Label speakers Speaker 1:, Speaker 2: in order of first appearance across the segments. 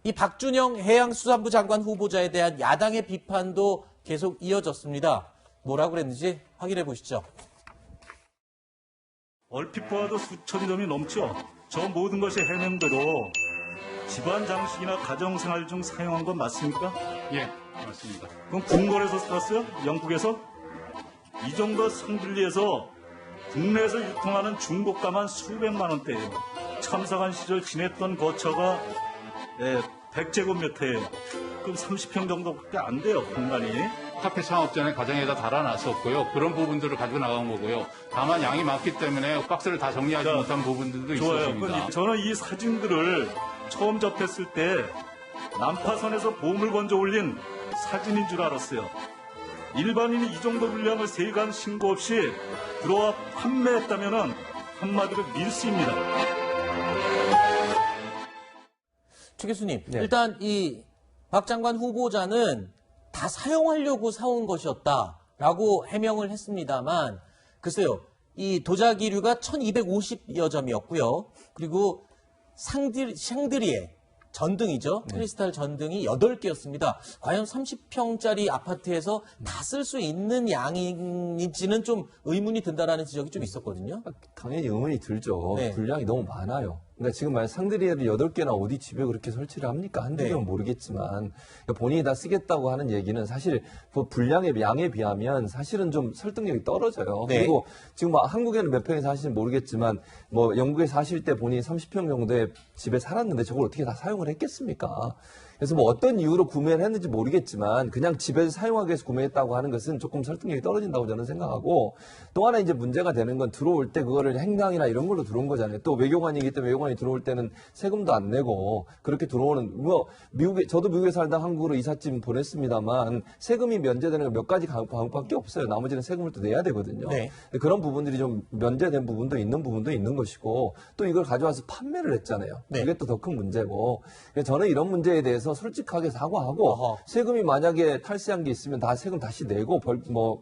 Speaker 1: 이 박준영 해양수산부 장관 후보자에 대한 야당의 비판도 계속 이어졌습니다. 뭐라고 그랬는지 확인해 보시죠.
Speaker 2: 얼핏 보아도 수천 점이 넘죠. 저 모든 것이 해명대로 집안 장식이나 가정생활 중 사용한 건 맞습니까?
Speaker 3: 예, 맞습니다.
Speaker 2: 그럼 궁궐에서 살았어요? 영국에서? 이 정도 상들리에서 국내에서 유통하는 중고가만 수백만 원대예요. 참사관 시절 지냈던 거처가 100제곱미터예요. 그럼 30평 정도밖에 안 돼요, 공간이.
Speaker 3: 카페 창업 전에 가정에다 달아놨었고요. 그런 부분들을 가지고 나간 거고요. 다만 양이 많기 때문에 박스를 다 정리하지 못한 부분들도
Speaker 2: 좋아요.
Speaker 3: 있었습니다.
Speaker 2: 저는 이 사진들을 처음 접했을 때 난파선에서 보물 건져 올린 사진인 줄 알았어요. 일반인이 이 정도 분량을 세관 신고 없이 들어와 판매했다면 한마디로 밀수입니다.
Speaker 1: 최 교수님,
Speaker 4: 네.
Speaker 1: 일단 이 박 장관 후보자는 다 사용하려고 사온 것이었다라고 해명을 했습니다만, 글쎄요, 이 도자기류가 1250여 점이었고요. 그리고 샹드리에 전등이죠. 크리스탈 전등이 8개였습니다. 과연 30평짜리 아파트에서 다 쓸 수 있는 양인지는 좀 의문이 든다라는 지적이 좀 있었거든요.
Speaker 4: 당연히 의문이 들죠.
Speaker 1: 네.
Speaker 4: 분량이 너무 많아요. 그러니까 지금 만약 상드리에를 8개나 어디 집에 그렇게 설치를 합니까? 한두
Speaker 1: 네.
Speaker 4: 개는 모르겠지만 그러니까 본인이 다 쓰겠다고 하는 얘기는 사실 그 분량의 양에 비하면 사실은 좀 설득력이 떨어져요.
Speaker 1: 네.
Speaker 4: 그리고 지금 뭐 한국에는 몇 평에 사실은 모르겠지만 뭐 영국에 사실 때 본인이 30평 정도의 집에 살았는데 저걸 어떻게 다 사용을 했겠습니까? 그래서 뭐 어떤 이유로 구매를 했는지 모르겠지만 그냥 집에서 사용하기 위해서 구매했다고 하는 것은 조금 설득력이 떨어진다고 저는 생각하고, 또 하나 이제 문제가 되는 건 들어올 때 그거를 행당이나 이런 걸로 들어온 거잖아요. 또 외교관이기 때문에 외교관이 들어올 때는 세금도 안 내고 그렇게 들어오는, 뭐 저도 미국에 살다 한국으로 이삿짐 보냈습니다만 세금이 면제되는 건 몇 가지 방법밖에 없어요. 나머지는 세금을 또 내야 되거든요.
Speaker 1: 네.
Speaker 4: 그런 부분들이 좀 면제된 부분도 있는 것이고, 또 이걸 가져와서 판매를 했잖아요.
Speaker 1: 네.
Speaker 4: 그게 또 더 큰 문제고, 저는 이런 문제에 대해서 솔직하게 사과하고
Speaker 1: 어허.
Speaker 4: 세금이 만약에 탈세한 게 있으면 다 세금 다시 내고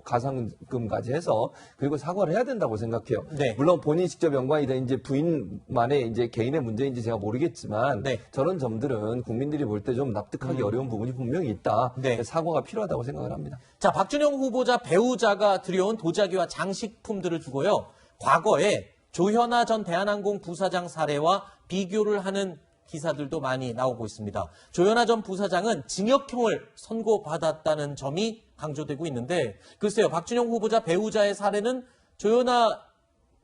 Speaker 4: 가상금까지 해서 그리고 사과를 해야 된다고 생각해요.
Speaker 1: 네.
Speaker 4: 물론 본인이 직접 연관이 된 이제 부인만의 이제 개인의 문제인지 제가 모르겠지만
Speaker 1: 네.
Speaker 4: 저런 점들은 국민들이 볼 때 좀 납득하기 어려운 부분이 분명히 있다.
Speaker 1: 네.
Speaker 4: 사과가 필요하다고 생각을 합니다.
Speaker 1: 자, 박준영 후보자 배우자가 들여온 도자기와 장식품들을 두고요. 과거에 조현아 전 대한항공 부사장 사례와 비교를 하는 기사들도 많이 나오고 있습니다. 조현아 전 부사장은 징역형을 선고받았다는 점이 강조되고 있는데, 글쎄요, 박준영 후보자 배우자의 사례는 조현아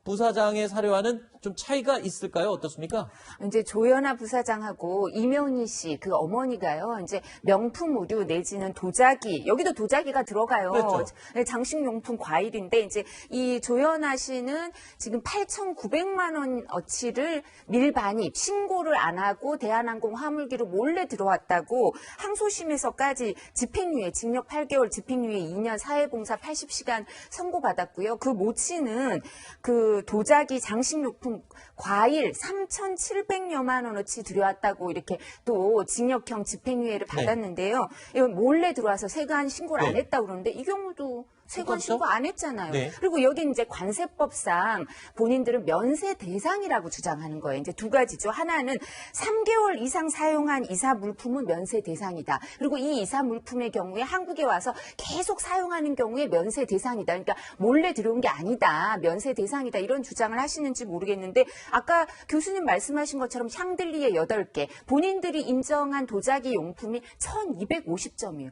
Speaker 1: 부사장의 사례와는 좀 차이가 있을까요? 어떻습니까?
Speaker 5: 이제 조현아 부사장하고 이명희 씨 그 어머니가요. 이제 명품 의류 내지는 도자기, 여기도 도자기가 들어가요.
Speaker 1: 그렇죠.
Speaker 5: 장식용품 과일인데 이제 이 조현아 씨는 지금 8,900만 원어치를 밀반입 신고를 안 하고 대한항공 화물기로 몰래 들어왔다고 항소심에서까지 집행유예 징역 8개월 집행유예 2년 사회봉사 80시간 선고받았고요. 그 모친은 그 도자기 장식용품 과일 3,700여만 원어치 들여왔다고 이렇게 또 징역형 집행유예를 받았는데요. 이건 몰래 들어와서 세관 신고를 안
Speaker 1: 네.
Speaker 5: 했다고 그러는데 이 경우도 세관
Speaker 1: 똑같죠?
Speaker 5: 신고 안 했잖아요.
Speaker 1: 네.
Speaker 5: 그리고 여기 이제 관세법상 본인들은 면세 대상이라고 주장하는 거예요. 이제 두 가지죠. 하나는 3개월 이상 사용한 이사 물품은 면세 대상이다. 그리고 이 이사 물품의 경우에 한국에 와서 계속 사용하는 경우에 면세 대상이다. 그러니까 몰래 들여온 게 아니다. 면세 대상이다. 이런 주장을 하시는지 모르겠는데 아까 교수님 말씀하신 것처럼 샹들리에 8개, 본인들이 인정한 도자기 용품이 1,250점이에요.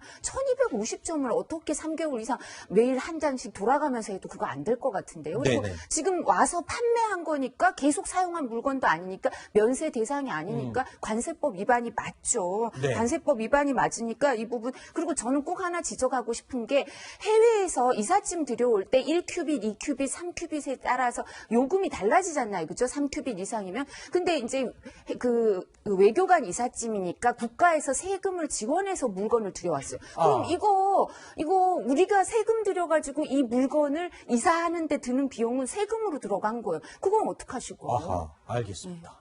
Speaker 5: 1,250점을 어떻게 3개월 이상 매일 한 잔씩 돌아가면서 해도 그거 안 될 것 같은데요. 그리고
Speaker 1: 네네.
Speaker 5: 지금 와서 판매한 거니까 계속 사용한 물건도 아니니까 면세 대상이 아니니까 관세법 위반이 맞죠.
Speaker 1: 네.
Speaker 5: 관세법 위반이 맞으니까 이 부분. 그리고 저는 꼭 하나 지적하고 싶은 게 해외에서 이삿짐 들여올 때 1큐빗, 2큐빗, 3큐빗에 따라서 요금이 달라지잖아요. 그죠? 3큐빗 이상이면. 근데 이제 그 외교관 이삿짐이니까 국가에서 세금을 지원해서 물건을 들여왔어요. 그럼 이거 우리가 세금 들여가지고 이 물건을 이사하는 데 드는 비용은 세금으로 들어간 거예요. 그건 어떡하실 거예요?
Speaker 1: 아하, 알겠습니다.